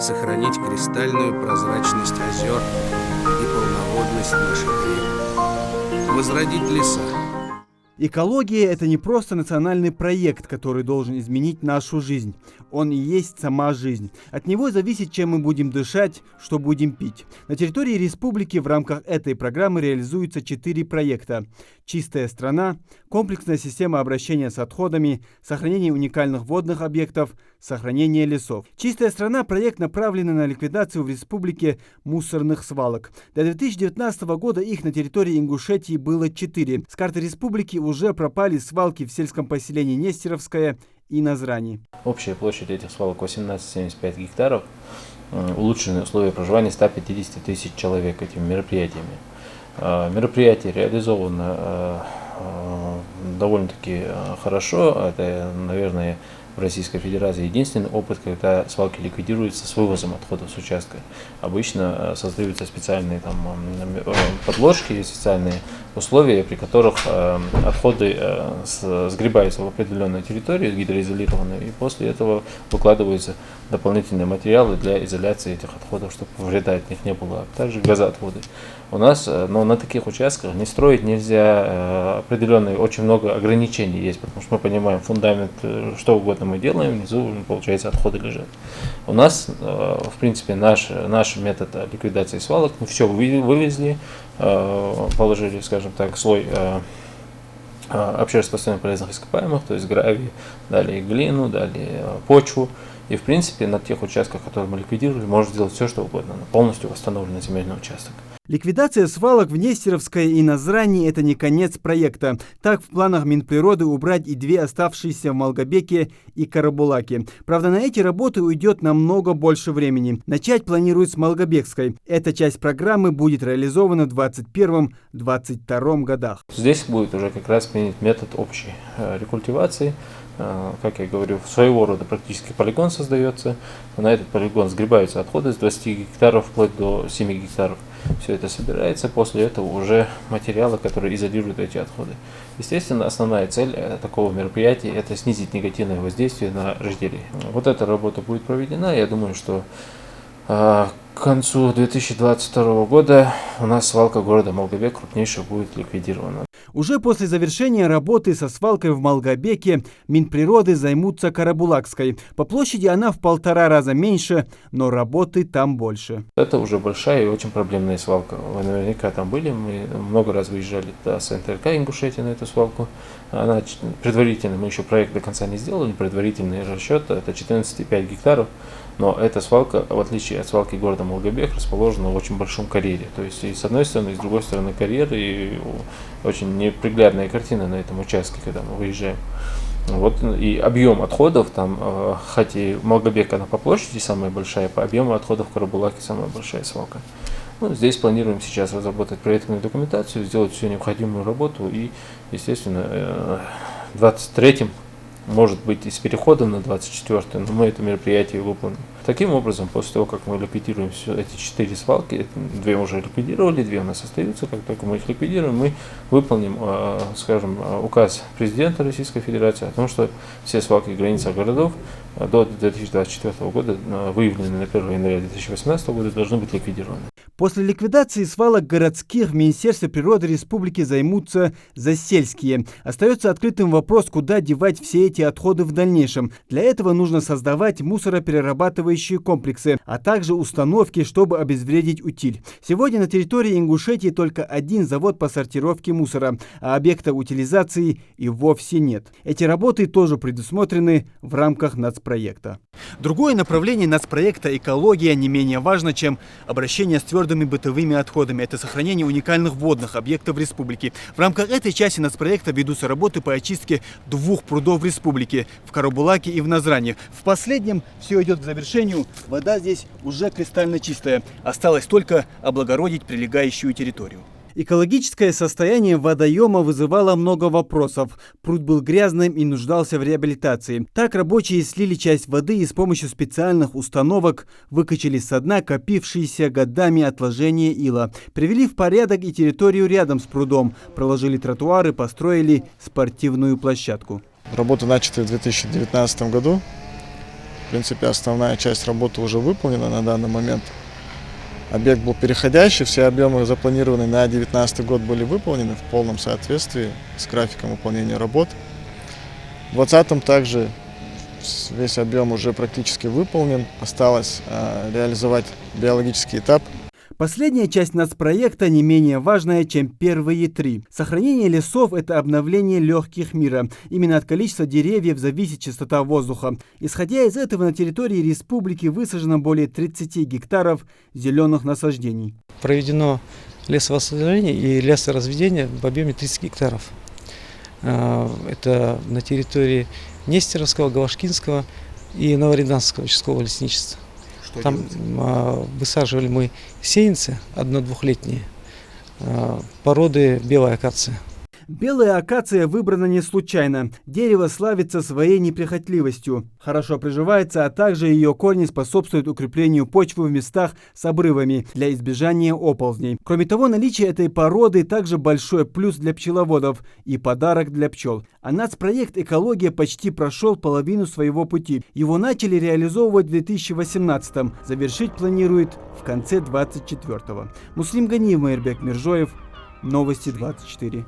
сохранить кристальную прозрачность озер и полноводность наших рек, возродить леса. Экология – это не просто национальный проект, который должен изменить нашу жизнь. Он и есть сама жизнь. От него зависит, чем мы будем дышать, что будем пить. На территории республики в рамках этой программы реализуются 4 проекта. «Чистая страна», комплексная система обращения с отходами, сохранение уникальных водных объектов, сохранение лесов. «Чистая страна» – проект, направленный на ликвидацию в республике мусорных свалок. До 2019 года их на территории Ингушетии было 4. С карты республики уже пропали свалки в сельском поселении Нестеровское и Назрани. Общая площадь этих свалок 18,75 гектаров. Улучшенные условия проживания 150 тысяч человек этими мероприятиями. Мероприятие реализовано довольно-таки хорошо. Это, наверное, в Российской Федерации единственный опыт, когда свалки ликвидируются с вывозом отходов с участка. Обычно создаются специальные подложки, специальные условия, при которых отходы сгребаются в определенную территорию, гидроизолированную, и после этого выкладываются дополнительные материалы для изоляции этих отходов, чтобы вреда от них не было, а также газоотводы. У нас, но на таких участках не строить нельзя, определенные, очень много ограничений есть, потому что мы понимаем, фундамент, что угодно мы делаем, внизу, получается, отходы лежат. У нас, в принципе, наш метод ликвидации свалок, мы все вывезли, положили, скажем так, слой общественно полезных ископаемых, то есть гравий, далее глину, далее почву. И, в принципе, на тех участках, которые мы ликвидировали, можно сделать все, что угодно, полностью восстановленный земельный участок. Ликвидация свалок в Нестеровской и Назрани – это не конец проекта. Так, в планах Минприроды убрать и 2 оставшиеся в Малгобеке и Карабулаке. Правда, на эти работы уйдет намного больше времени. Начать планируют с Малгобекской. Эта часть программы будет реализована в 2021-2022 годах. Здесь будет уже как раз принят метод общей рекультивации. Как я говорю, своего рода практически полигон создается. На этот полигон сгребаются отходы с 20 гектаров вплоть до 7 гектаров. Все это собирается, после этого уже материалы, которые изолируют эти отходы. Естественно, основная цель такого мероприятия – это снизить негативное воздействие на рожделие. Вот эта работа будет проведена. Я думаю, что к концу 2022 года у нас свалка города Малгобек крупнейшая будет ликвидирована. Уже после завершения работы со свалкой в Малгобеке Минприроды займутся Карабулакской. По площади она в 1,5 раза меньше, но работы там больше. Это уже большая и очень проблемная свалка. Вы наверняка там были, мы много раз выезжали с НТРК Ингушетии на эту свалку. Она предварительно, мы еще проект до конца не сделали, предварительный расчет, это 14,5 гектаров. Но эта свалка, в отличие от свалки города Малгобек, расположена в очень большом карьере. То есть и с одной стороны, и с другой стороны карьер, и очень неприглядная картина на этом участке, когда мы выезжаем. Вот, и объем отходов там, хотя и Малгобек она по площади самая большая, по объему отходов в Карабулаке самая большая свалка. Ну, здесь планируем сейчас разработать проектную документацию, сделать всю необходимую работу и, естественно, в 2023 может быть и с переходом на 24-й, но мы это мероприятие выполним. Таким образом, после того, как мы ликвидируем все эти 4 свалки, 2 уже ликвидировали, 2 у нас остаются, как только мы их ликвидируем, мы выполним, скажем, указ президента Российской Федерации о том, что все свалки в границах городов до 2024 года, выявленные на 1 января 2018 года, должны быть ликвидированы. После ликвидации свалок городских в Министерстве природы республики займутся засельские. Остается открытым вопрос, куда девать все эти отходы в дальнейшем. Для этого нужно создавать мусороперерабатывающие комплексы, а также установки, чтобы обезвредить утиль. Сегодня на территории Ингушетии только 1 завод по сортировке мусора, а объекта утилизации и вовсе нет. Эти работы тоже предусмотрены в рамках нацпроекта. Другое направление нацпроекта «Экология» не менее важно, чем обращение с твердыми бытовыми отходами. Это сохранение уникальных водных объектов республики. В рамках этой части нацпроекта ведутся работы по очистке 2 прудов в республике – в Карабулаке и в Назрани. В последнем все идет к завершению. Вода здесь уже кристально чистая. Осталось только облагородить прилегающую территорию. Экологическое состояние водоема вызывало много вопросов. Пруд был грязным и нуждался в реабилитации. Так рабочие слили часть воды и с помощью специальных установок выкачали со дна копившиеся годами отложения ила. Привели в порядок и территорию рядом с прудом. Проложили тротуары, построили спортивную площадку. Работы начаты в 2019 году. принципе, основная часть работы уже выполнена на данный момент. Объект был переходящий, все объемы, запланированные на 2019 год, были выполнены в полном соответствии с графиком выполнения работ. В 2020 также весь объем уже практически выполнен. Осталось реализовать биологический этап. Последняя часть нацпроекта не менее важная, чем первые три. Сохранение лесов – это обновление легких мира. Именно от количества деревьев зависит чистота воздуха. Исходя из этого, на территории республики высажено более 30 гектаров зеленых насаждений. Проведено лесовосстановление и лесоразведение в объеме 30 гектаров. Это на территории Нестеровского, Галашкинского и Новорязанского участкового лесничества. Там высаживали мы сеянцы, 1-2-летние, породы белая акация. Белая акация выбрана не случайно. Дерево славится своей неприхотливостью, хорошо приживается, а также ее корни способствуют укреплению почвы в местах с обрывами для избежания оползней. Кроме того, наличие этой породы также большой плюс для пчеловодов и подарок для пчел. А нацпроект «Экология» почти прошел половину своего пути. Его начали реализовывать в 2018-м, завершить планируют в конце 2024-го. Муслим Ганиев, Майырбек Миржоев, Новости 24.